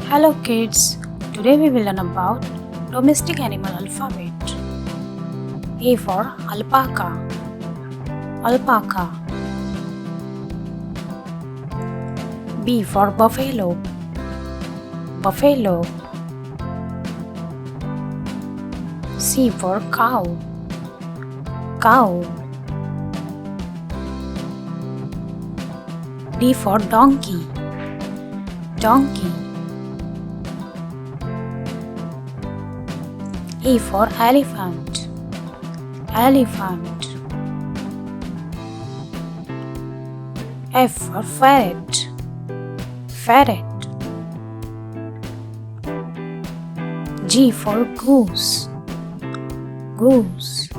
Hello kids, today we will learn about domestic animal alphabet. A for alpaca, alpaca. B for buffalo, buffalo. C for cow, cow. D for donkey, donkey. E for elephant, elephant. F for ferret, ferret. G for goose, goose.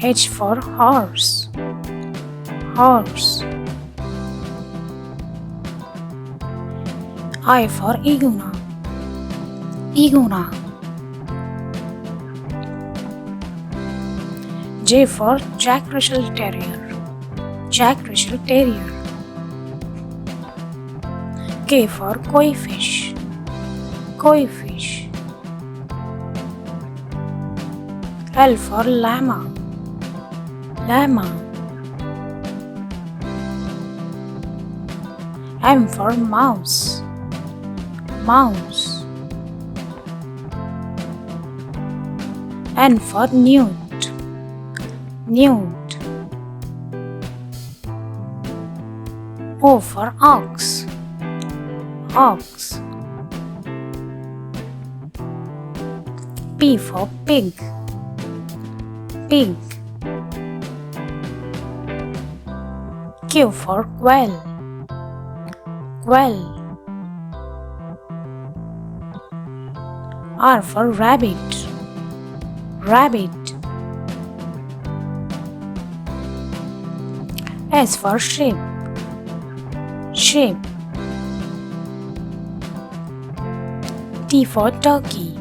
H for horse, horse. I for iguana, iguana. J for Jack Russell Terrier, Jack Russell Terrier. K for koi fish, koi fish. L for llama, llama. M for mouse, mouse. N for newt, newt. O for ox, ox. P for pig, pig. Q for quail, quail. R for rabbit, rabbit. S for sheep, sheep. T for turkey,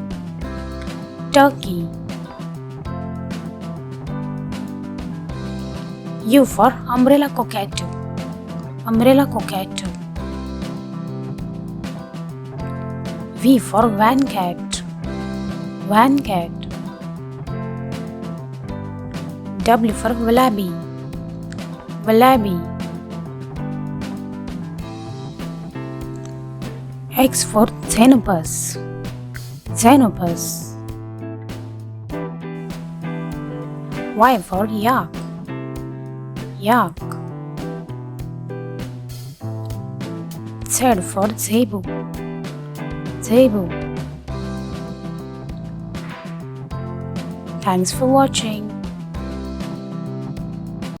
turkey. U for umbrella cockatoo, umbrella cockatoo. V for van cat, van cat. W for wallaby, wallaby. X for xenopus, xenopus. Y for yak, yak. Z for zebu, zebu. Thanks for watching.